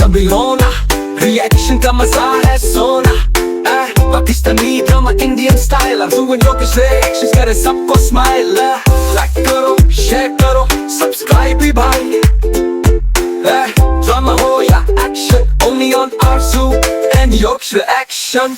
कभी रोना, रिएक्शन का मजा है सोना। Pakistani drama Indian style, I'm doing Yokesh reactions, करे सबको स्माइल। लाइक करो, शेयर करो, सब्सक्राइब भी भाई। ड्रामा हो या action, only on Arzu and Yokesh reaction।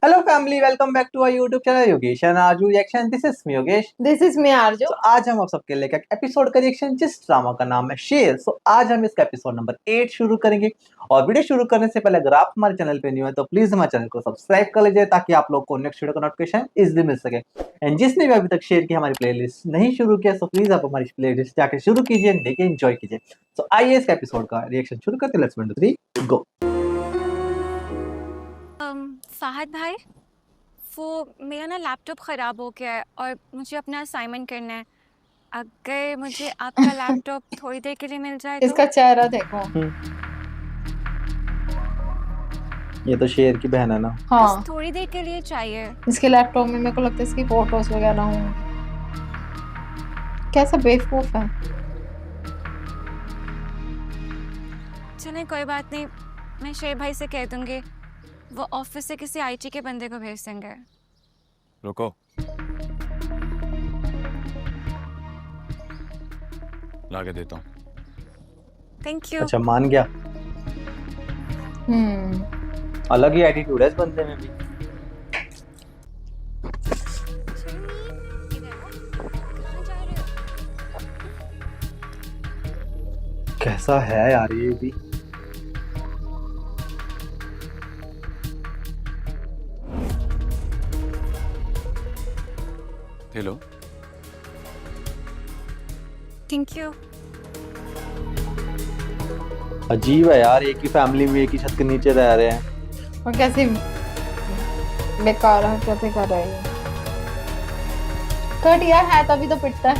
Hello family, welcome back to our YouTube channel Yogesh and Arzoo reaction. This is me Yogesh, this is me Arzoo. आज हम आप सबके लेकर एपिसोड का रिएक्शन जिस ड्रामा का नाम है शेर। आज हम इसका एपिसोड नंबर 8 शुरू करेंगे। और वीडियो शुरू करने से पहले अगर आप हमारे चैनल पे न्यू है तो प्लीज हमारे चैनल को सब्सक्राइब कर लीजिए ताकि आप लोग को नेक्स्ट वीडियो का नोटिफिकेशन इजीली मिल सके। एंड जिसने भी अभी तक शेर की हमारी प्लेलिस्ट नहीं शुरू किया तो प्लीज आप हमारी प्लेलिस्ट जाकर शुरू कीजिए, देखिए, एंजॉय कीजिए। तो आइए इसका एपिसोड का रिएक्शन शुरू करते हैं। लेट्स 1 2 3 गो। फहद भाई, वो मेरा ना लैपटॉप ख़राब हो गया है और मुझे अपना असाइनमेंट करना है। अगर मुझे आपका लैपटॉप थोड़ी देर के लिए मिल जाए तो। इसका चेहरा देखो। ये तो शेर की बहन है ना। हाँ, थोड़ी देर के लिए चाहिए। इसके लैपटॉप में मेरे को लगता है इसकी फोटोज वगैरह होंगी। कैसा बेवकूफ है। चलें, कोई बात नहीं, मैं शेर भाई से कह दूंगी, वो ऑफिस से किसी आईटी के बंदे को भेज देंगे। रुको, लाके देता हूँ। Thank you. अच्छा, मान गया। अलग ही एटीट्यूड है इस बंदे में भी। कैसा है यार ये भी। Hello, thank you. अजीब है यार, एक ही फैमिली में एक ही छत के नीचे रह रहे हैं और कैसी बेकार हरकतें कर रही है। घटिया है तभी तो पिटता है।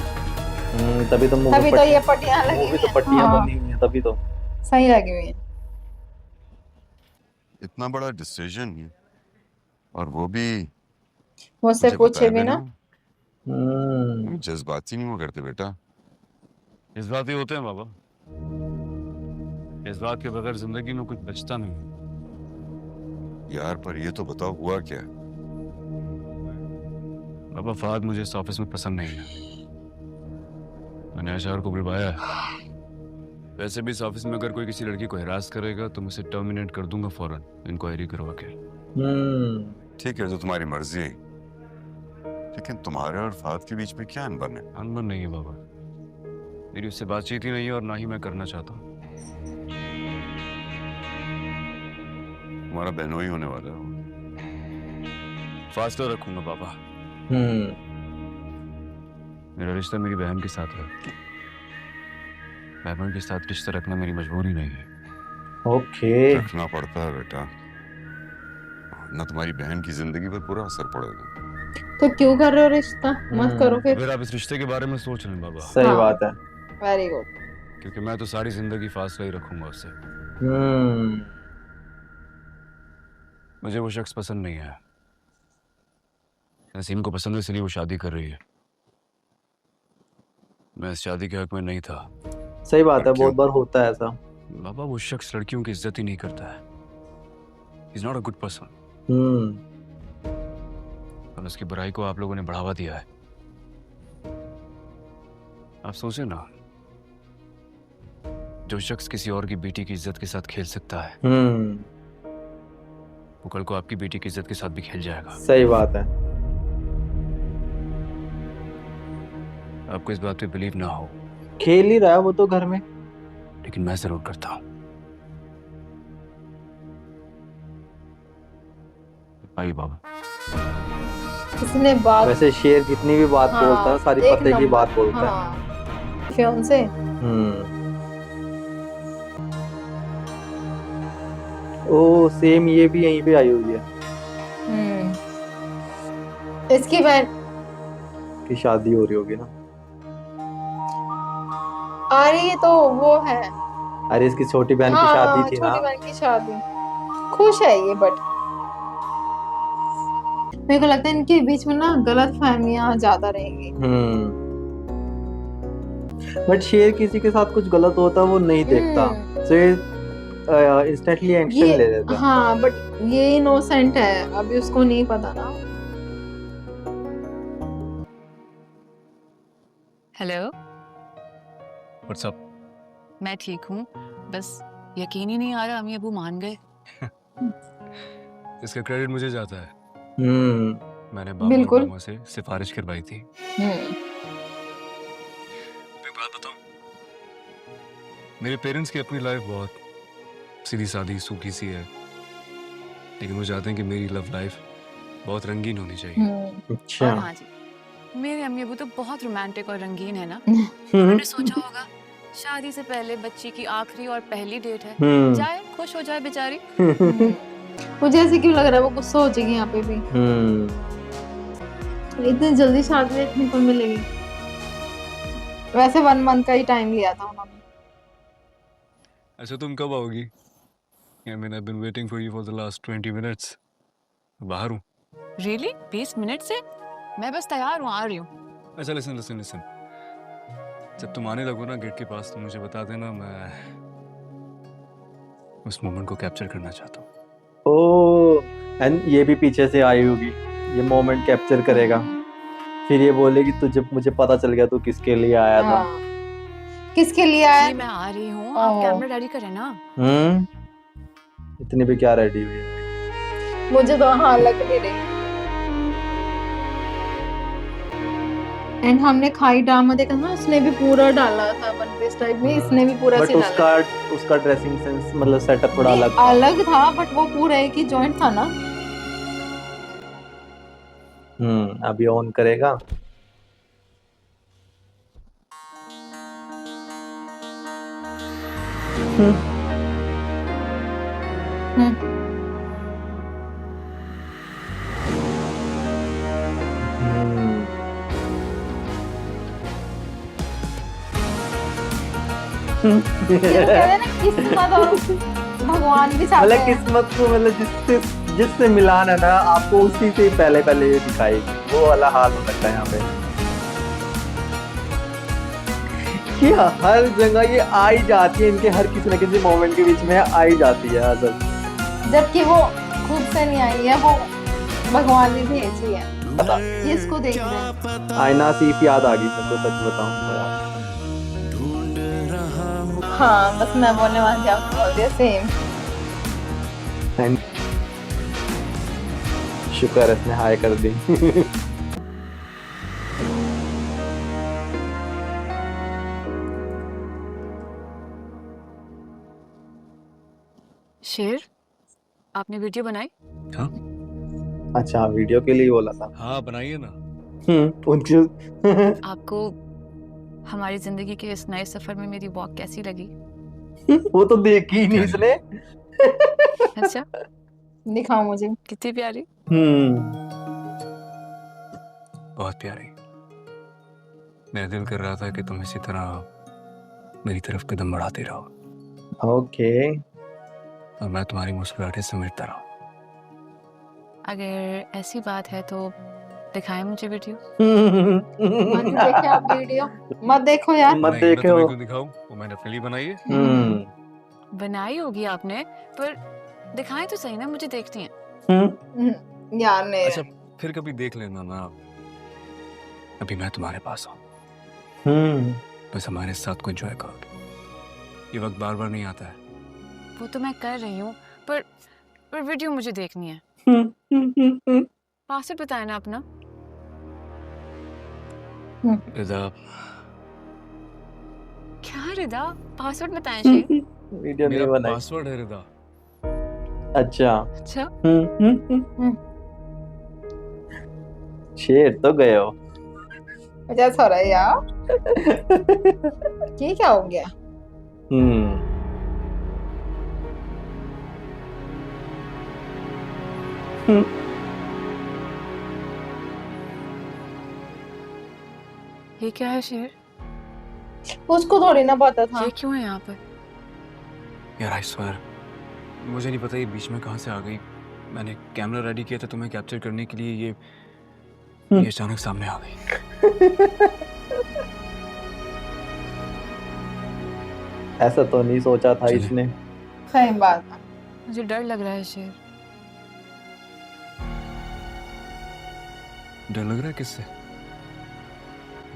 तभी तो तभी तो ये पट्टियां लगी मुंह भी तो हुई हैं। पट्टियां हाँ, बनी हुई हैं, तभी तो सही लगी हुई है। इतना बड़ा डिसीजन और वो भी मुझसे मुझे पूछे बताया भी ना। जज्बाती नहीं हुआ करते बेटा। जज्बाती होते हैं बाबा, इस बात के बगैर जिंदगी में कुछ बचता नहीं यार। पर ये तो बताओ हुआ क्या? बाबा, फहद मुझे इस ऑफिस में पसंद नहीं है। मैंने एचआर को बुलवाया है। वैसे भी इस ऑफिस में अगर कोई किसी लड़की को हिरास करेगा तो मैं उसे टर्मिनेट कर दूंगा फौरन, इंक्वायरी करवा के। ठीक है, जो तुम्हारी मर्जी है, लेकिन तुम्हारे और फहद के बीच में क्या अनबन है? अनबन नहीं है बाबा, मेरी उससे बातचीत ही नहीं है और ना ही मैं करना चाहता हूँ। तुम्हारा बहनोई होने वाला है। फासला रखूंगा बाबा। मेरा रिश्ता मेरी बहन के साथ है। बहन के साथ रिश्ता रखना मेरी मजबूरी नहीं है। ओके, रखना पड़ता है बेटा, ना तुम्हारी बहन की जिंदगी पर पूरा असर पड़ेगा। तो क्यों कर रहे हो रिश्ता? मत करो फिर। फिर आप इस रिश्ते के बारे में सोच रहे हैं बाबा? सही हाँ। बात है। Very good. क्योंकि मैं तो सारी जिंदगी फासला ही रखूंगा उससे। मुझे वो शख्स पसंद नहीं है। नसीम को पसंद है, इसलिए वो शादी कर रही है। मैं इस शादी के हक में नहीं था। सही बात है, बहुत बार होता है ऐसा। बाबा, वो शख्स लड़कियों की इज्जत ही नहीं करता है। He's not a good person। और उसकी बुराई को आप लोगों ने बढ़ावा दिया है। आप सोचे ना, जो शख्स किसी और की बेटी की इज्जत के साथ खेल सकता है वो कल को आपकी बेटी की इज्जत के साथ भी खेल जाएगा। सही बात है। आपको इस बात पे बिलीव ना हो, खेल ही रहा है वो तो घर में। लेकिन मैं जरूर करता हूँ। आइए बाबा। इसने बात वैसे शेर जितनी भी बात बोलता है सारी एक पते की नंबर। बात बोलता है। हाँ। फियांसे। ओ सेम, ये भी यहीं पे आई हुई है। इसकी बहन की शादी हो रही होगी ना। आ रही है तो वो है। अरे इसकी छोटी बहन की हाँ, शादी थी ना। छोटी बहन की शादी। खुश है ये, बट मेरे को लगता है इनके बीच में ना गलत फहमियां ज्यादा रहेंगी। बट शेर किसी के साथ कुछ गलत होता वो नहीं देखता, तो इंस्टेंटली एक्शन ले ये लेता। हाँ, बट ये इनोसेंट है, अभी उसको नहीं पता ना। Hello, what's up? मैं ठीक हूँ, बस यकीन ही नहीं आ रहा अम्मी अबू मान गए। इसका क्रेडिट मुझे जाता है, मैंने बाबा और बिल्कुल। मामा से सिफारिश करवाई थी। हम्म, एक बात बताऊं, मेरे पेरेंट्स की अपनी लाइफ बहुत सीधी सादी सूखी सी है, लेकिन वो चाहते हैं कि मेरी लव लाइफ बहुत रंगीन होनी चाहिए। अच्छा। और हाँ जी, मेरे अम्मी अबू तो बहुत रोमांटिक और रंगीन है ना। उन्होंने सोचा होगा शादी से पहले बच्ची की आखिरी और पहली डेट है, जाए खुश हो जाए बेचारी। मुझे ऐसे क्यों लग रहा है वो गुस्सा हो जाएगी यहाँ पे भी, इतनी जल्दी शादी देखने को मिलेगी। वैसे 1 मंथ का ही टाइम लिया था उन्होंने। अच्छा, तुम कब आओगी? I mean, I've been waiting for you for the last 20 minutes. बाहर हूँ। रियली 20 मिनट से? मैं बस तैयार हूँ, आ रही हूँ। अच्छा, लिसन लिसन लिसन, जब तुम आने लगो ना गेट के पास तो मुझे बता देना, मैं उस मोमेंट को कैप्चर करना चाहता हूँ। ओह, एंड ये भी पीछे से आई होगी, ये मोमेंट कैप्चर करेगा, फिर ये बोलेगी तुझे, मुझे पता चल गया तू किसके लिए आया था। हाँ। किसके लिए आया? जी मैं आ रही हूँ, आप ओह। कैमरा रेडी करें ना। इतनी भी क्या रेडी हुई है? मुझे तो हाँ लग नहीं रही। एंड हमने खाई ड्रामा देखा ना, उसने भी पूरा डाला था वन पीस टाइप में, इसने भी पूरा बट से डाला। उसका ड्रेसिंग सेंस मतलब सेटअप थोड़ा अलग था। अलग था, बट वो पूरा एक ही जॉइंट था ना। अभी ऑन करेगा। कहते हैं ना, किस्मत और भगवान भी साथ मतलब हैं। किस्मत को, मतलब जिससे मिलान है ना, आपको उसी से पहले पहले ये दिखाएगी, वो वाला हाल हो सकता है यहाँ पे कि हर जगह ये आ ही जाती है, इनके हर किसी न किसी मोमेंट के बीच में आ ही जाती है आदत। जबकि वो खुद से नहीं आई है, वो भगवान ने भेजी है। ये इसको देख रहे हैं। आईना सीफ याद आ गई मेरे को, सच बताऊं तो यार। हाँ, बस मैं बोलने वाली थी, आपको बोल दिया सेम। And शुक्र है इसने हाय कर दी। शेर, आपने वीडियो बनाई? हाँ अच्छा, वीडियो के लिए बोला था। हाँ, बनाइए ना। उनकी आपको हमारी जिंदगी के इस नए सफर में मेरी वॉक कैसी लगी? वो तो देखी ही नहीं इसने। अच्छा, दिखाओ मुझे। कितनी प्यारी। बहुत प्यारी। मेरा दिल कर रहा था कि तुम इसी तरह मेरी तरफ कदम बढ़ाते रहो ओके। और मैं तुम्हारी मुस्कुराहटें समेटता रहूं। अगर ऐसी बात है तो दिखाएं मुझे वीडियो। मत देखो आप वीडियो, मत देखो यार। मत नहीं, मैं देखो। तुम्हें क्यों दिखाऊं? वो मैंने अपने लिए बनाई है। बनाई होगी आपने, पर दिखाएं तो सही ना, मुझे देखती हैं। यार नहीं। अच्छा, फिर कभी देख लेना ना। अभी मैं तुम्हारे पास हूँ, बस हमारे साथ को एंजॉय करो। ये वक्त बार बार नहीं आता है। वो तो मैं कर रही हूँ, पर वीडियो मुझे देखनी है। पासवर्ड बताए ना अपना। रिदा, क्या रिदा? पासवर्ड बताएं शेर। वीडियो नहीं मेरा बनाई। पासवर्ड है रिदा। अच्छा। अच्छा, शेर तो गए हो। अच्छा हो रहा है यार। ये क्या हो गया? ये क्या है शेर? उसको थोड़ी ना पता था। ये क्यों है यहाँ पर? यार आई स्वेयर, मुझे नहीं पता ये बीच में कहाँ से आ गई। मैंने कैमरा रेडी किया था तुम्हें कैप्चर करने के लिए, ये अचानक सामने आ गई। ऐसा तो नहीं सोचा था चलिए। इसने। सही बात है। मुझे डर लग रहा है शेर। डर लग रहा है किससे?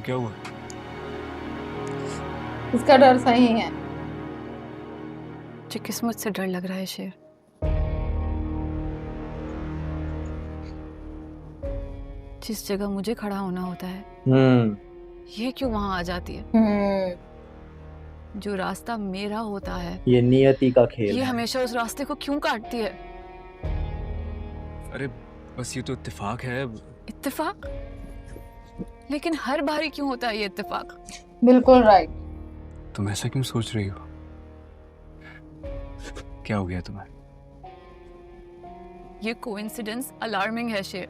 क्या हुआ? इसका डर सही है। मुझे किस्मत से डर लग रहा है शेर। जिस जगह मुझे खड़ा होना होता है ये क्यों वहां आ जाती है? जो रास्ता मेरा होता है ये नियति का खेल ये है। हमेशा उस रास्ते को क्यों काटती है? अरे बस ये तो इत्तेफाक है। इत्तेफाक? लेकिन हर बारी क्यों होता है ये इत्तेफाक? बिल्कुल राइट। तुम ऐसा क्यों सोच रही हो? क्या हो गया तुम्हें? ये कोइंसिडेंस अलार्मिंग है शेर।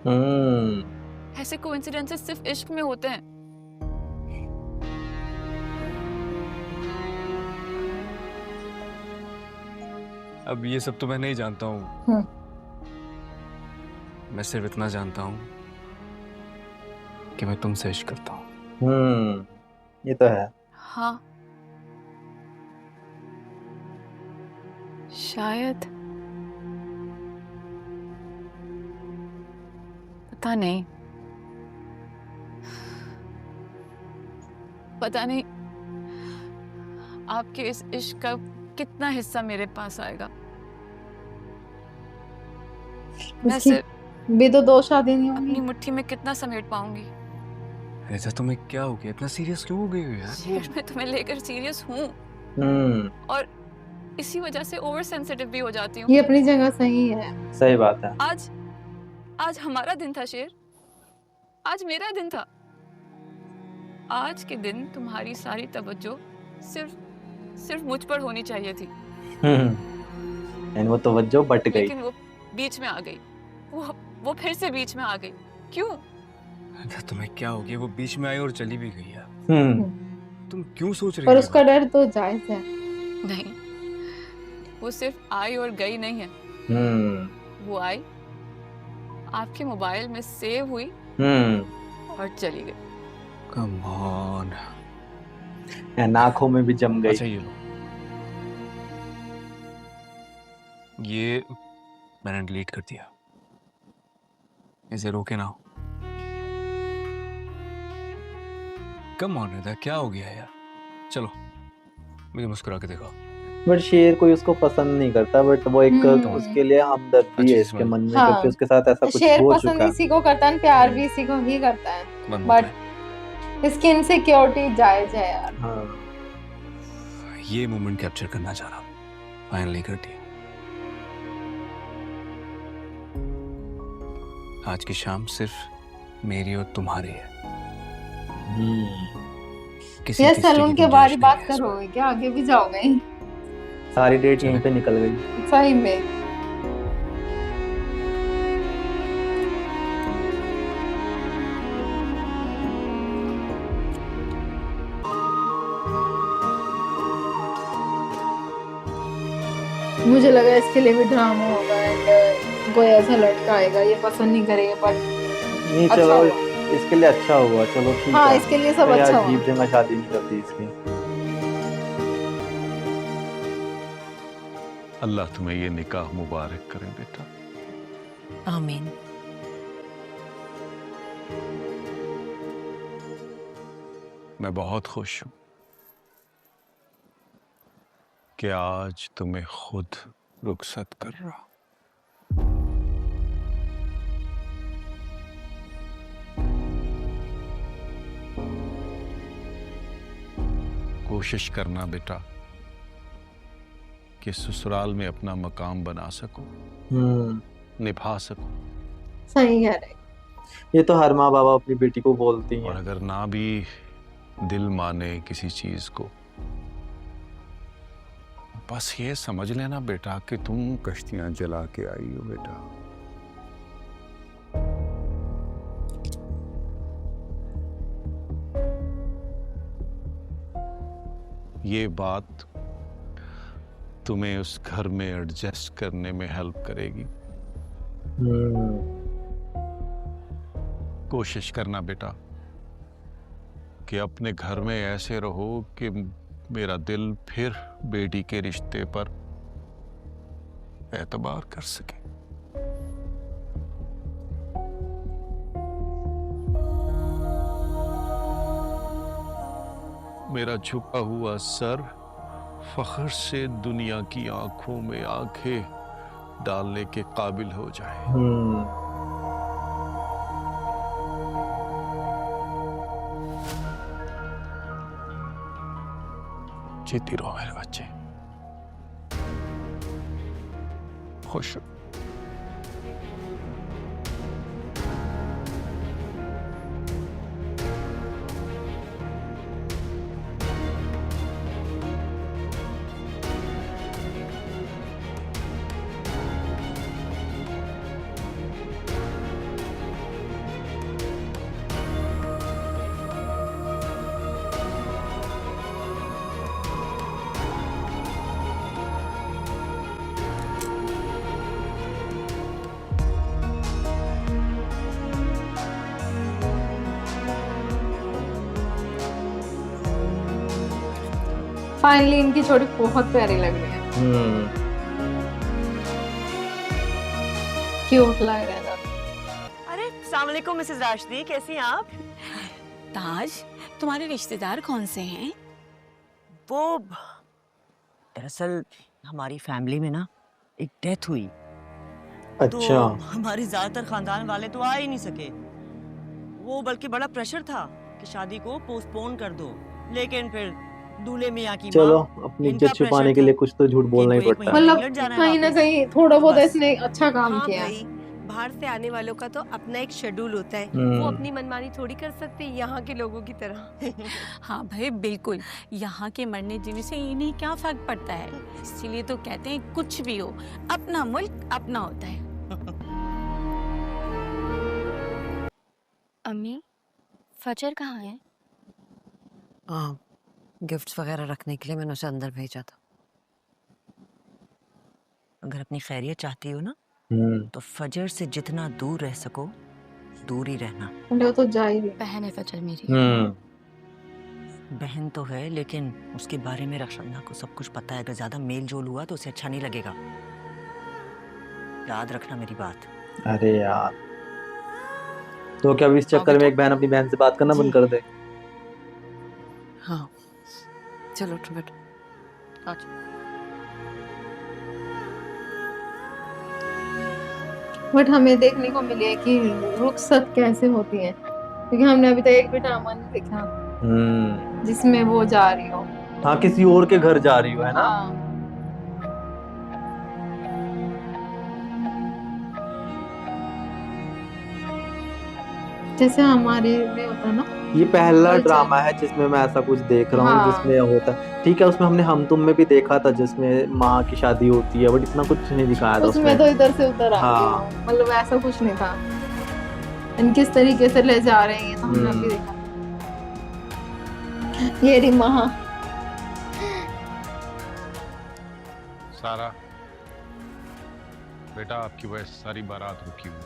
ऐसे कोइंसिडेंसेस सिर्फ इश्क में होते हैं। अब ये सब तो मैं नहीं जानता हूँ। मैं सिर्फ इतना जानता हूँ कि मैं तुमसे इश्क करता हूँ। ये तो है। हाँ शायद, पता नहीं। पता नहीं आपके इस इश्क का कितना हिस्सा मेरे पास आएगा। मैं उसकी सिर्फ भी तो 2 शादी नहीं अपनी होगी। मुट्ठी में कितना समेट पाऊंगी। ऐसा तुम्हें क्या हो गया? इतना सीरियस क्यों हो गई हो यार? शेर मैं तुम्हें लेकर सीरियस हूँ और इसी वजह से ओवर सेंसिटिव भी हो जाती हूँ। ये अपनी जगह सही है। सही बात है। आज हमारा दिन था शेर। आज मेरा दिन था। आज के दिन तुम्हारी सारी तवज्जो सिर्फ मुझ पर होनी चाहिए थी। एंड वो तवज्जो बट गई। लेकिन वो बीच में आ गई। वो फिर से बीच में आ गई। क्यों? अच्छा, तुम्हें क्या हो गया? वो बीच में आई और चली भी गई यार। तुम क्यों सोच रही पर हो? उसका डर तो जायज है। नहीं, वो सिर्फ आई और गई नहीं है। वो आई, आपके मोबाइल में सेव हुई और चली गई। Come on. एंड आंखों में भी जम गई। अच्छा ये लो, ये मैंने डिलीट कर दिया। इसे रोके ना। कम ऑन है, क्या हो गया यार? चलो मुझे मुस्कुरा के दिखाओ। बट शेर कोई उसको पसंद नहीं करता, बट वो एक उसके लिए हमदर्दी अच्छी है इसके समझ। मन में, हाँ। क्योंकि उसके साथ ऐसा कुछ शेर हो पसंद चुका है। इसी को करता है, प्यार भी इसी को ही करता है। मन बट होता इसकी इनसिक्योरिटी जायज है यार। हाँ। है। ये मोमेंट कैप्चर करना चाह रहा, फाइनली कर दिया। आज की शाम सिर्फ मेरी और तुम्हारी है। किसी ये तीसरे सैलून की के गुंजाइश बाहर ही नहीं बात है इस पर। करोगे क्या? आगे भी जाओगे? सारी डेट यहीं पे निकल गई। सही में। मुझे लगा इसके लिए भी ड्रामा होगा एंड कोई ऐसा लड़का आएगा ये पसंद नहीं करेगा, पर नहीं अच्छा चलो, हुआ। इसके लिए अच्छा हुआ। चलो ठीक हाँ है। इसके लिए सब तो यार अच्छा अजीब हुआ। जगह शादी नहीं करती इसकी। अल्लाह तुम्हें ये निकाह मुबारक करे बेटा। आमीन। मैं बहुत खुश हूं कि आज तुम्हें खुद रुखसत कर रहा। कोशिश करना बेटा कि ससुराल में अपना मकाम बना सको, निभा सको। सही कह रहे। ये तो हर माँ बाप अपनी बेटी को बोलती और हैं। अगर ना भी दिल माने किसी चीज को, बस ये समझ लेना बेटा कि तुम कश्तियां जला के आई हो बेटा। ये बात तुम्हें उस घर में एडजस्ट करने में हेल्प करेगी। कोशिश करना बेटा कि अपने घर में ऐसे रहो कि मेरा दिल फिर बेटी के रिश्ते पर एतबार कर सके। मेरा झुका हुआ सर फख्र से दुनिया की आंखों में आंखें डालने के काबिल हो जाए। जीती रहो मेरे बच्चे, खुश रहो। फाइनली इनकी जोड़ी बहुत प्यारी लग रही है, क्यूट लग रहा है दोनों। अरे अस्सलाम वालेकुम मिसेस राशदी, कैसी हैं आप? ताज, तुम्हारे रिश्तेदार कौन से हैं? वो दरअसल हमारी फैमिली में ना एक डेथ हुई। अच्छा। तो हमारे ज्यादातर खानदान वाले तो आ ही नहीं सके। वो बल्कि बड़ा प्रेशर था कि शादी को पोस्टपोन कर दो, लेकिन फिर दूल्हे मियां की चलो माँ, अपनी इनका इज्जत छुपाने pressure के लिए था कुछ तो झूठ बोलना ही कि इनको एक पड़ता है। महीना मतलब इंग्लैंड जाना है कहीं ना वापस। कहीं थोड़ा बहुत बस। इसने अच्छा काम हाँ किया। भाई, बाहर से आने वालों का तो अपना एक शेड्यूल होता है, वो अपनी मनमानी थोड़ी कर सकते यहाँ के लोगों की तरह। हाँ भाई बिल्कुल, यहाँ के मरने जीने से इन्हें क्या फर्क पड़ता है। इसीलिए तो कहते हैं कुछ भी हो अपना मुल्क अपना होता है। अम्मी, फजर कहाँ है? गिफ्ट्स वगैरह रखने के लिए मैंने उसे अंदर भेजा था। अगर अपनी खैरियत चाहती हो ना, तो फजर से जितना दूर रह सको दूर ही रहना। वो तो जा ही रही। बहन है फजर मेरी। बहन तो है, लेकिन उसके बारे में रक्षाना को सब कुछ पता है। अगर ज्यादा मेल जोल हुआ तो उसे अच्छा नहीं लगेगा, याद रखना मेरी बात। अरे यार, तो क्या अभी इस चक्कर में एक बहन अपनी बहन से बात करना बंद कर दे? हाँ चलो उठो बेटा, आज बट हमें देखने को मिले है कि रुखसत कैसे होती है, क्योंकि हमने अभी तक एक भी ड्रामा नहीं देखा जिसमें वो जा रही हो। हाँ, किसी और के घर जा रही हो, है ना? हाँ। जैसे हमारे में होता है ना, ये पहला अच्छा। ड्रामा है जिसमें मैं ऐसा कुछ देख रहा हूँ हाँ। जिसमें होता है। ठीक है, उसमें हमने हम तुम में भी देखा था जिसमें माँ की शादी होती है, बट इतना कुछ नहीं दिखाया था उसमें तो इधर से उधर आ हाँ। गई हो। मतलब ऐसा कुछ नहीं था। इन किस तरीके से ले जा रहे हैं ये तो हमने अभी देखा। ये रही महा। सारा बेटा, आपकी वजह से सारी बारात रुकी हुई।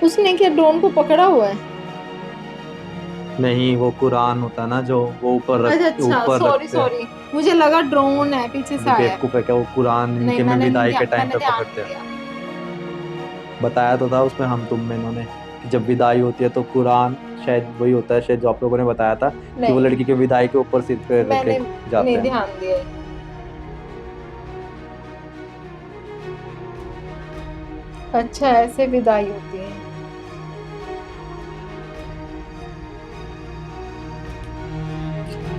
उसने क्या ड्रोन को पकड़ा हुआ है? नहीं, वो कुरान होता है ना जो वो ऊपर रख अच्छा, ऊपर सॉरी रखते हैं। सॉरी, मुझे लगा ड्रोन है पीछे से आया। बेवकूफ है क्या? वो कुरान नहीं, इनके में मैंने विदाई नहीं के ध्यान- टाइम पे मैंने ध्यान पकड़ते नहीं हैं। दिया। बताया तो था उसमें हम तुम में इन्होंने कि जब विदाई होती है तो कुरान शायद वही होता है, शायद जो आप लोगों ने बताया था कि वो नहीं, लड़की के विदाई के ऊपर सिर पे रख मैंने के जाते नहीं हैं। ध्यान दिया। अच्छा, ऐसे विदाई होती है।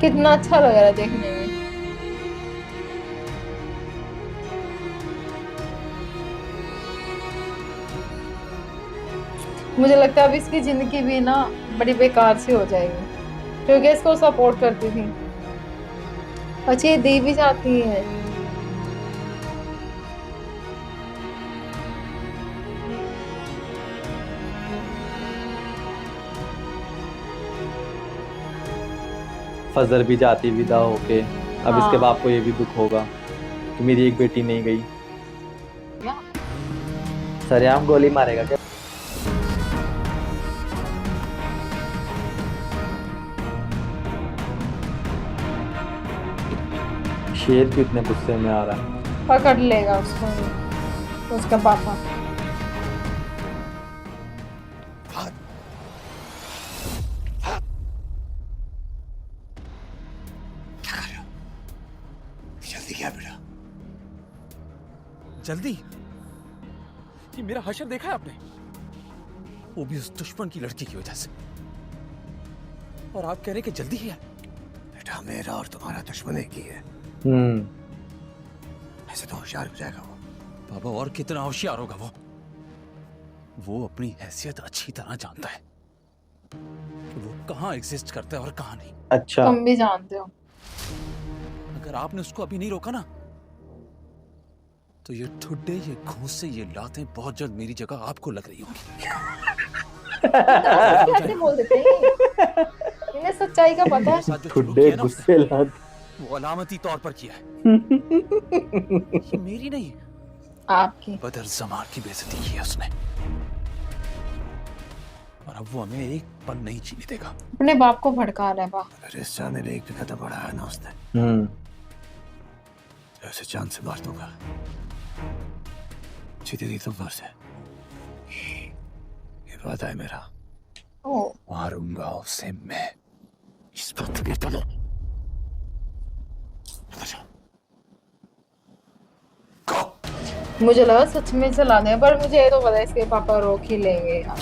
कितना अच्छा लग रहा है देखने में। मुझे लगता है अब इसकी जिंदगी भी ना बड़ी बेकार सी हो जाएगी, क्योंकि इसको सपोर्ट करती थी। अच्छा, ये दी भी जाती है। फजर भी जाती विदा होके। अब इसके हाँ। बाप को ये भी दुख होगा कि मेरी एक बेटी नहीं गई। सरेआम गोली मारेगा क्या? शेर क्यों इतने गुस्से में आ रहा है? पकड़ लेगा उसको उसका पापा। जल्दी क्या बेटा? जल्दी? ये मेरा हशर देखा है आपने? वो भी उस दुश्मन की लड़की की वजह से। और आप कह रहे कि जल्दी है? बेटा मेरा और तुम्हारा दुश्मन एक ही है। ऐसे तो होशियार हो जाएगा वो। बाबा और कितना होशियार होगा वो अपनी हैसियत अच्छी तरह जानता है कि वो कहाँ एग्जिस्ट करता है और कहाँ नहीं। अच्छा, तुम भी जानते हो। अगर आपने उसको अभी नहीं रोका ना तो ये ठुड्डे, ये घूंसे, ये लातें बहुत जल्द मेरी जगह आपको लग रही होंगी। कैसे बोल देते हैं? इन्हें सच्चाई का पता है। ठुड्डे गुस्से लात। वो अलामती तौर पर किया है। ये मेरी नहीं, आपकी। बदर ज़मान की बेइज्जती की है उसने। और अब वो हमें एक पल नहीं जीने देगा। अपने बाप को भड़का रहा है बा। अरे इस जाने में एक भी कदम बढ़ाया ना उसने, ऐसे जान से मार दूंगा। जीती नहीं तुम से, ये वादा है मेरा। मारूंगा उसे मैं। इस बात की तो मुझे लगा सच में चला दे, पर मुझे ये तो पता है इसके पापा रोक ही लेंगे यार।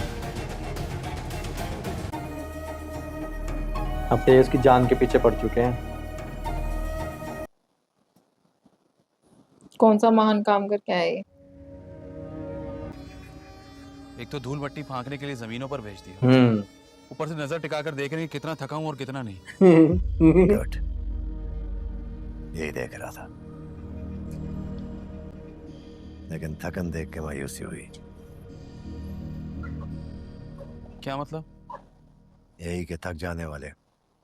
अब तो उसकी जान के पीछे पड़ चुके हैं। कौन सा महान काम करके आए? एक तो धूल मट्टी फांकने के लिए जमीनों पर भेज दिया, ऊपर से नजर टिकाकर देख रहे हैं कितना थका हूं और कितना नहीं। गुड, यही देख रहा था, लेकिन थकन देख के मायूसी हुई। क्या मतलब? यही कि थक जाने वाले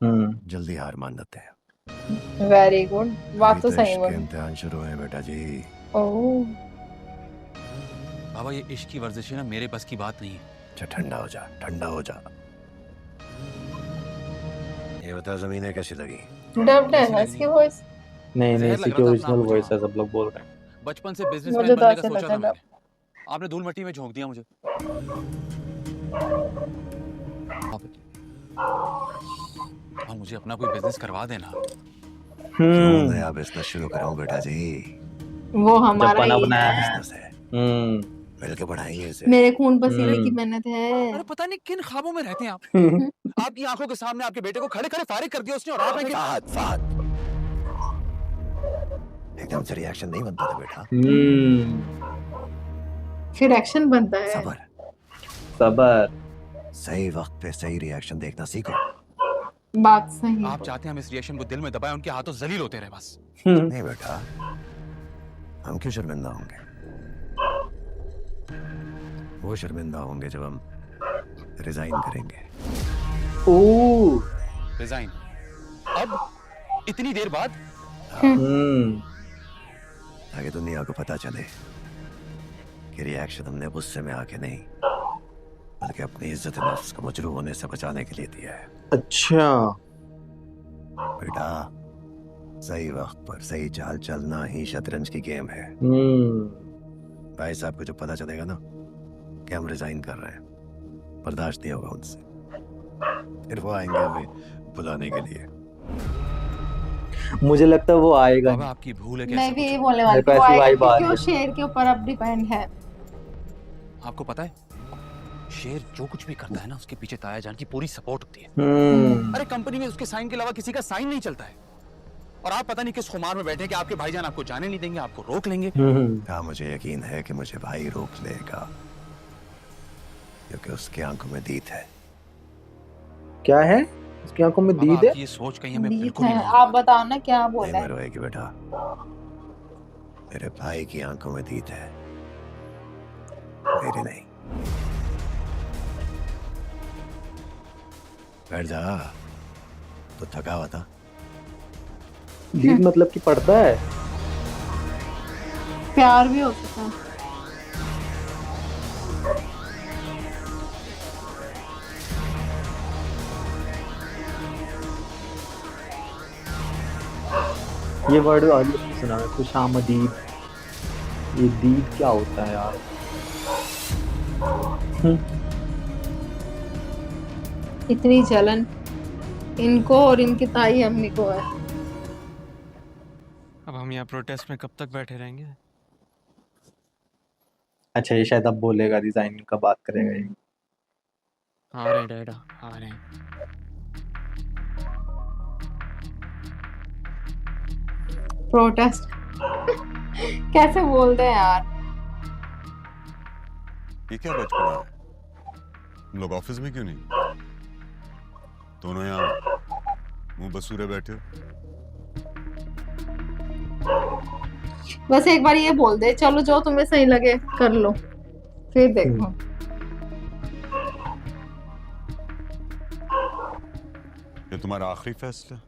जल्दी हार मान लेते हैं। वेरी गुड, बात तो सही है। इम्तिहान शुरू है बेटा जी। ओह बाबा, ये इश्क की वर्जिशें ना मेरे बस की बात नहीं है। अच्छा ठंडा हो जा, ठंडा हो जा। ये बता जमीनें कैसी लगी? डब्ड है ना इसकी वॉइस? नहीं नहीं, इसी की ओरिजिनल वॉइस है, सब लोग बोल रहे हैं। बचपन से बिजनेसमैन बनने का सोचा था मैंने, आपने धूल मट्टी में झोंक दिया मुझे। आप मुझे अपना कोई बिजनेस करवा देना। नया बिजनेस शुरू कराऊं बेटा जी। वो हमारा ही बिजनेस है, मिलकर बढ़ाएंगे इसे। मेरे खून पसीने की मेहनत है। अरे पता नहीं किन ख्वाबों में रहते हैं आप। आपकी आंखों के सामने आपके बेटे को खड़े खड़े फारिग कर दिया उसने, और आप फहद एकदम से रिएक्शन नहीं बनता था बेटा। फिर एक्शन बनता है। सबर। सही वक्त पे सही रिएक्शन देखना सीखो। बात सही। आप चाहते हैं हम इस रिएक्शन को दिल में दबाएं, उनके हाथों जलील होते रहे बस। नहीं बेटा, हम क्यों शर्मिंदा होंगे? वो शर्मिंदा होंगे जब हम रिजाइन करेंगे। रिजाइन? अब इतनी देर बाद? ताकि दुनिया को पता चले कि रिएक्शन हमने गुस्से में आके नहीं, बल्कि अपनी इज्जत नफ्स को मजरूह होने से बचाने के लिए दिया है। अच्छा बेटा, सही वक्त पर सही चाल चलना ही शतरंज की गेम है। भाई साहब को जब पता चलेगा ना कि हम रिजाइन कर रहे हैं, बर्दाश्त नहीं होगा उनसे। फिर वो आएंगे हमें बुलाने के लिए। मुझे लगता है वो आएगा। आपकी भूल है। मैं भी ये बोलने वाली थी, वो आएगा क्योंकि वो शेर के ऊपर अब डिपेंड है। आपको पता है, शेर जो कुछ भी करता है ना, उसके पीछे ताया जान की पूरी सपोर्ट होती है। अरे कंपनी में उसके साइन के अलावा किसी का साइन नहीं चलता है। और आप पता नहीं किस खुमार में बैठे कि आपके भाईजान आपको जाने नहीं देंगे, आपको रोक लेंगे। हाँ, मुझे यकीन है कि मुझे भाई रोक लेगा, क्योंकि उसकी आंखों में दीद है। क्या है उसकी आंखों में? दीद है? ये सोच कहीं हमें बिल्कुल नहीं। आप बताओ ना क्या बोला है? रोएगी बेटा, मेरे भाई की आंखों में दीद है, मेरी नहीं। बैठ जा, तो थका हुआ था। दीद मतलब कि पड़ता है? प्यार भी हो सकता है। ये वर्ड आज सुना है, खुशामदीद। ये दीद क्या होता है यार? इतनी जलन इनको और इनकी ताई अम्मी को है। अब हम यहाँ प्रोटेस्ट में कब तक बैठे रहेंगे? अच्छा, ये शायद अब बोलेगा, डिजाइन का बात करेगा ये। आ रहे हैं डैडा, आ रहे हैं। प्रोटेस्ट कैसे बोलते हैं यार? ये क्या बचपना है? तुम लोग ऑफिस में क्यों नहीं? दोनों यहाँ मुंह बसूरे बैठे हो। बस एक बार ये बोल दे, चलो जो तुम्हें सही लगे कर लो, फिर देखो। ये तुम्हारा आखिरी फैसला?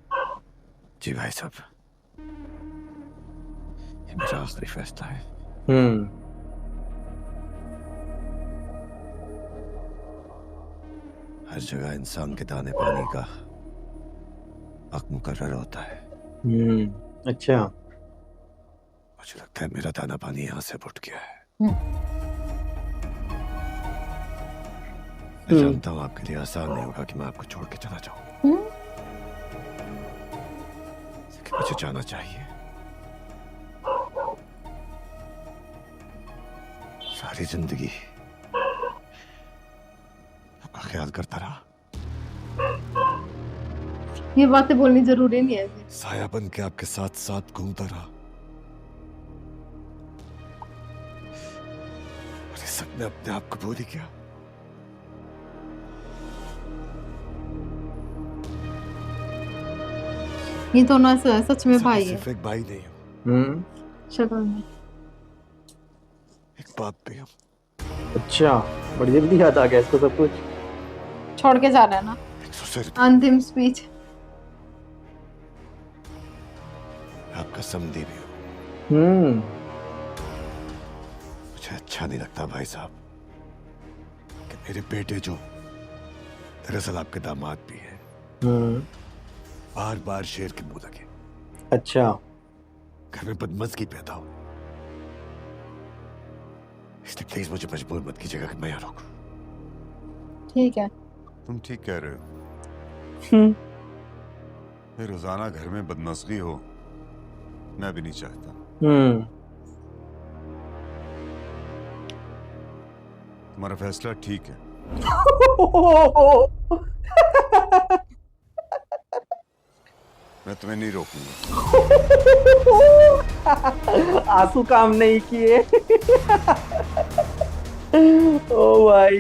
जी भाई साहब, ये मेरा आखिरी फैसला है। हर जगह इंसान के दाने पानी का हक मुकर्रर होता है। अच्छा, मुझे लगता है मेरा दाना पानी यहाँ से उठ गया है। मैं जानता हूँ आपके लिए आसान नहीं होगा कि मैं आपको छोड़ के चला जाऊं, लेकिन मुझे जाना चाहिए। सारी जिंदगी आपका ख्याल करता रहा, ये बातें बोलनी जरूरी नहीं है। साया बन के आपके साथ साथ घूमता रहा, और ये सब मैं अपने आप को भूल ही गया। ये दोनों सच में भाई है। सिर्फ एक भाई नहीं हूँ, शक्ल में एक बाप भी हूँ। अच्छा, बड़ी जल्दी याद आ गया इसको सब कुछ। छोड़ के जा रहा है ना अंतिम स्पीच। आपका समधी भी हूँ। मुझे अच्छा नहीं लगता भाई साहब कि मेरे बेटे जो दरअसल आपके दामाद भी हैं, बार बार शेर के मुंह लगे। अच्छा, घर में बदमज़गी पैदा हो, इसलिए प्लीज मुझे मजबूर मत कीजिएगा कि मैं यहाँ रुकूं। ठीक है, तुम ठीक कह रहे हो। ये रोजाना घर में बदमज़गी हो, मैं भी नहीं चाहता। तुम्हारा फैसला ठीक है। मैं तुम्हें नहीं रोकूंगा। आंसू काम नहीं किए। ओ भाई,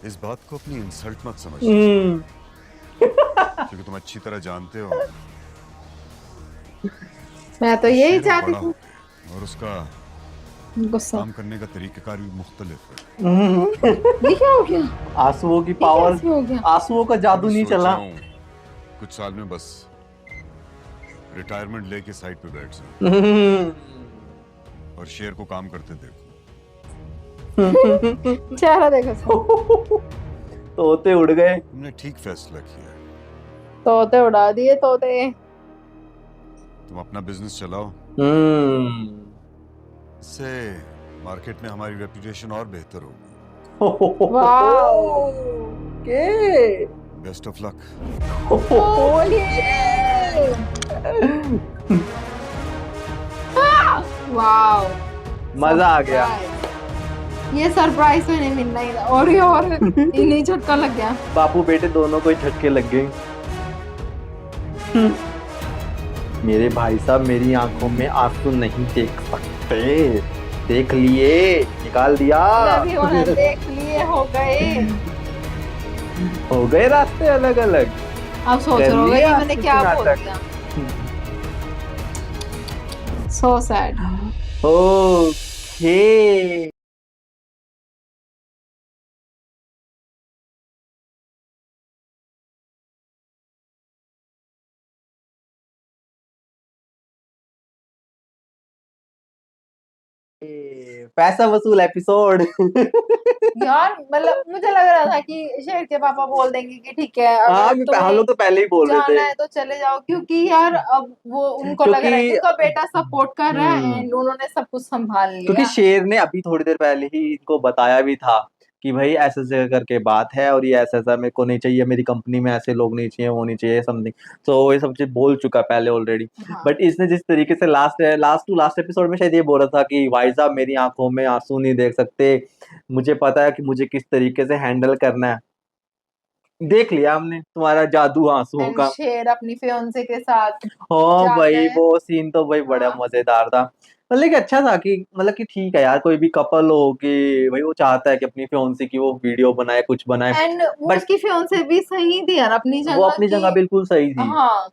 इस बात को अपनी इंसल्ट मत समझो, क्योंकि तुम अच्छी तरह जानते हो मैं तो यही शेर चाहती बड़ा थी। और उसका गुस्सा काम करने का तरीकाकार भी मुख्तलिफ है। ये क्या हो गया? आंसुओं की पावर, कैसे हो गया? आंसुओं का जादू नहीं सोच रहा चला। हूं, कुछ साल में बस रिटायरमेंट लेके साइड पे बैठ जाऊं और शेर को काम करते देखो। चेहरा देखो। तोते उड़ गए। तुमने ठीक फैसला किया। तोते उड़ा दिए तोते। तुम अपना बिजनेस चलाओ, इससे मार्केट में हमारी रेपुटेशन और बेहतर होगी। के बेस्ट ऑफ लक। वाओ, मजा आ गया। ये सरप्राइज तो नहीं मिलना ही था, और ये और इन्हीं झटका लग गया। बापू बेटे दोनों को ही झटके लग गए। मेरे भाई साहब मेरी आंखों में आंसू नहीं देख सकते। देख लिए, निकाल दिया। देख लिए, हो गए रास्ते अलग अलग। अब सोच रहे होगे ये मैंने क्या बोल दिया। So sad. Okay. पैसा वसूल एपिसोड। यार मतलब मुझे लग रहा था कि शेर के पापा बोल देंगे कि ठीक है हाँ, अगर तुम्हें हम लोग तो पहले ही बोल रहे जाना थे। है तो चले जाओ, क्योंकि यार अब वो उनको लग रहा है कि क्योंकि उनका बेटा सपोर्ट कर रहा है हम्म, एंड उन्होंने सब कुछ संभाल क्योंकि लिया। शेर ने अभी थोड़ी देर पहले ही इनको बताया भी था कि भाई ऐसे ऐसे करके बात है और ये ऐसा ऐसा मेरे को नहीं चाहिए, मेरी कंपनी में ऐसे लोग नहीं चाहिए, वो नहीं चाहिए समथिंग। तो ये सब चीज बोल चुका है पहले ऑलरेडी। हाँ। बट इसने जिस तरीके से लास्ट एपिसोड में शायद ये बोल रहा था कि भाई साहब मेरी आंखों में आंसू नहीं देख सकते, मुझे पता है कि मुझे किस तरीके से हैंडल करना है। देख लिया हमने तुम्हारा जादू आंसुओं एंड का। शेर अपनी फियोंसे के साथ हाँ जाता भाई है। वो सीन तो भाई बड़ा हाँ। मजेदार था। मतलब कि अच्छा था कि मतलब कि ठीक है यार, कोई भी कपल हो कि भाई वो चाहता है कि अपनी फियोंसी की वो वीडियो बनाए, कुछ बनाए, एंड वो बट उसकी फियोंसे भी सही थी यार अपनी वो जगह अपनी की। जगह बिल्कुल सही थी। हाँ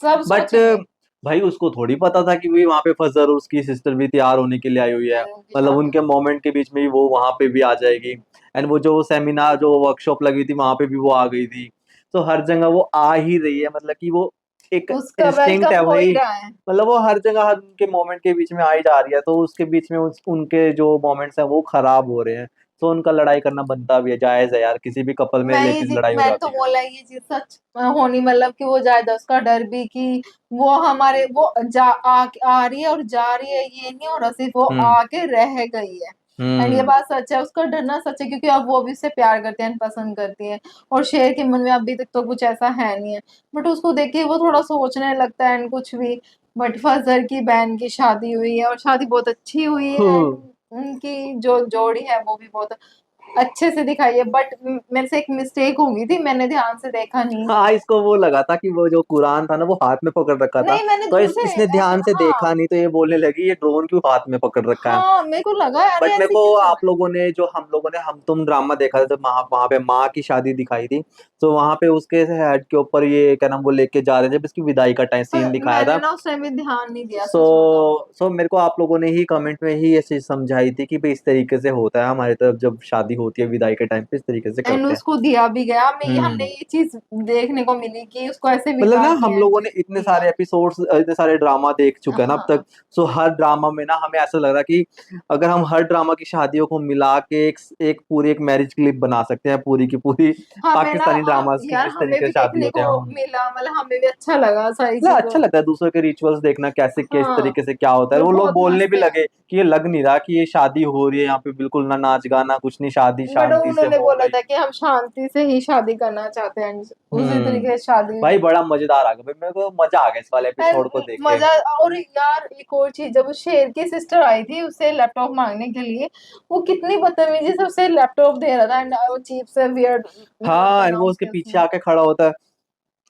सब बट सोचेंगे। भाई उसको थोड़ी पता था कि भाई वहां पे फजर उसकी सिस्टर भी तैयार होने के लिए आई हुई है, मतलब उनके मोमेंट के बीच में ही वो वहां पे भी आ जाएगी। एंड वो जो सेमिनार जो वर्कशॉप लगी थी वहां पे भी वो आ गई थी। तो हर जगह वो आ ही रही है, मतलब कि वो एक उसका इंस्टिंक्ट है वेलकम हो ही भाई, रहा है। मतलब वो हर जगह हर उनके मोमेंट के बीच में आ ही जा रही है। तो उसके बीच में उनके जो मोमेंट्स हैं वो खराब हो रहे हैं, तो उनका लड़ाई करना बनता भी है, जायज है यार, किसी भी कपल में लेकिन लड़ाई हो मैंने तो जाती है। बोला ये चीज सच होनी, मतलब कि वो जायदा उसका डर भी कि वो हमारे वो आ रही है और जा रही है, ये नहीं हो रहा, सिर्फ वो आके रह गई है। एंड ये बात सच है, उसका डरना सच है, क्योंकि अब वो भी उससे प्यार करते हैं, पसंद करती है। और शेर के मन में अभी तक तो कुछ ऐसा है नहीं है, बट उसको देख के वो थोड़ा सोचने लगता है एंड कुछ भी। बट फजर की बहन की शादी हुई है और शादी बहुत अच्छी हुई है एंड उनकी जो जोड़ी है वो भी बहुत अच्छे से दिखाई है। बट मेरे से एक मिस्टेक हो गई थी, मैंने ध्यान से देखा नहीं। हाँ, इसको वो लगा था कि वो जो कुरान था ना वो हाथ में पकड़ रखा था, नहीं मैंने तो दूर से इसने ध्यान से देखा हाँ नहीं, तो ये बोलने लगी ये ड्रोन क्यों हाथ में पकड़ रखा है। हाँ मेरे को लगा यार बट मेरे ऐसे को क्यों आप लोगों ने जो हम लोगों ने हम तुम ड्रामा देखा था, जब वहां पे माँ की शादी दिखाई थी, तो वहां पे उसके हेड के ऊपर ये क्या नाम वो लेके जा रहे थे, जब इसकी विदाई का टाइम सीन दिखाया मैंने था। ना उस टाइम में ध्यान नहीं दिया, सो मेरे को आप लोगों ने ही कमेंट में ही ये चीज समझाई थी कि भाई इस तरीके से होता है हमारी तरफ, जब शादी होती है विदाई के टाइम पे इस तरीके से एंड करते हैं। उसको दिया भी गया। हमने ये चीज देखने को मिली कि उसको ऐसे मतलब विदा ना हम किया लोगों ने इतने सारे एपिसोड्स इतने सारे ड्रामा देख चुके हैं ना अब तक। सो हर ड्रामा में ना हमें ऐसा लग रहा है कि अगर हम हर ड्रामा की शादियों को मिला के एक पूरी एक मैरिज क्लिप बना सकते हैं, पूरी की पूरी पाकिस्तानी ड्रामास की यार किस हमें तरीके भी से शादी देखने होते हैं। को मिला, मतलब हमें भी अच्छा लगा सारी मतलब चीजें। अच्छा लगता है दूसरों के रिचुअल्स देखना, कैसे किस हाँ तरीके से क्या होता है। वो लोग बहुत बोलने मस्त भी है। लगे कि ये लग नहीं रहा कि ये शादी हो रही है यहाँ पे, बिल्कुल ना नाच गाना कुछ नहीं, शादी बट शांति से उन्होंने हो बोला गई। था कि हम शांति से ही शादी करना चाहते हैं, उसी तरीके से शादी भाई हुई। बड़ा मजेदार आ गया भाई, मेरे को मजा आ गया इस वाले एपिसोड को देख के। मजा। और यार एक और चीज, जब उस शेर की सिस्टर आई थी उससे लैपटॉप मांगने के लिए, वो कितनी बदतमीजी से उसे लैपटॉप दे रहा था एंड वो चीप से वियर्ड हाँ, एंड वो प्रोनाउंस उसके किया पीछे उसने। आके खड़ा होता है,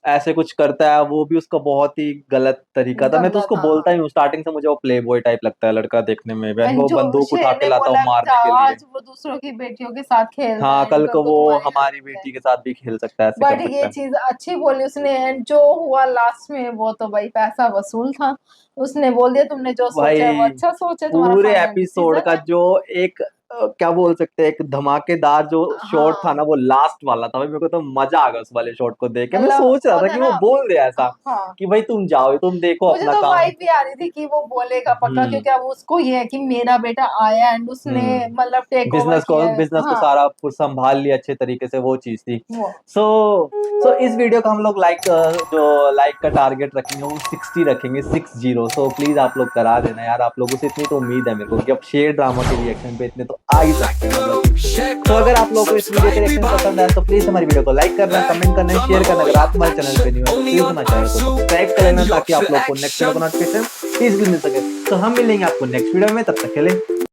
ऐसे कुछ करता है, वो भी उसका बहुत ही गलत तरीका था। मैं तो गंदा उसको था। बोलता ही हूँ स्टार्टिंग से, मुझे वो प्ले बॉय टाइप लगता है लड़का देखने में, वैन एंड वो जो बंदूक उठा शेर के ने लाता बोला हूँ मारने था के लिए। आज वो दूसरों की बेटियों के साथ खेल रहा हाँ, है, कल को वो तुम्हारे साथ हमारी खेल रहा है। बेटी के साथ भी खेल सकता है, ऐसे कर बट सकता ये है। चीज अच्छी बोली उसने एंड जो हुआ लास्ट में वो तो भाई पैसा वसूल था। उसने बोल दिया तुमने जो सोचा है वो भाई अच्छा सोचा है, तुम्हारा पूरे फाइनल एपिसोड डिसीजन का है। जो एक क्या बोल सकते हैं, एक धमाकेदार जो शॉट था हाँ ना वो लास्ट वाला था भाई, मेरे को तो मजा आ गया उस वाले शॉट को देख के। मैं मतलब सोच रहा वो था था कि वो ना। बोल दे ऐसा हाँ कि भाई तुम जाओ, तुम देखो मुझे अपना तो काम। वाइब भी आ रही थी कि वो बोलेगा पक्का, क्योंकि अब उसको ये है कि मेरा बेटा आया एंड उसने मतलब टेक ओवर किया है। बिजनेस को हाँ सारा संभाल लिया अच्छे तरीके से, वो चीज थी। वो सो इस वीडियो का हम लोग जो लाइक का टारगेट रखेंगे वो 60 रखेंगे, 60। सो प्लीज आप लोग करा देना यार, आप लोगों से इतनी तो उम्मीद है मेरे को कि अब शेर ड्रामा के रिएक्शन पे इतने तो आ ही सकते हैं मतलब। तो अगर आप लोगों को इस वीडियो के रिएक्शन पसंद आया तो प्लीज हमारी वीडियो को लाइक करना, कमेंट करना, शेयर करना। अगर आप हमारे चैनल पे नहीं हो तो प्लीज हमारे चैनल को सब्सक्राइब कर लेना, ताकि आप लोग को नेक्स्ट वीडियो का नोटिफिकेशन प्लीज भी मिल सके। तो हम मिलेंगे आपको नेक्स्ट वीडियो में, तब तक के लिए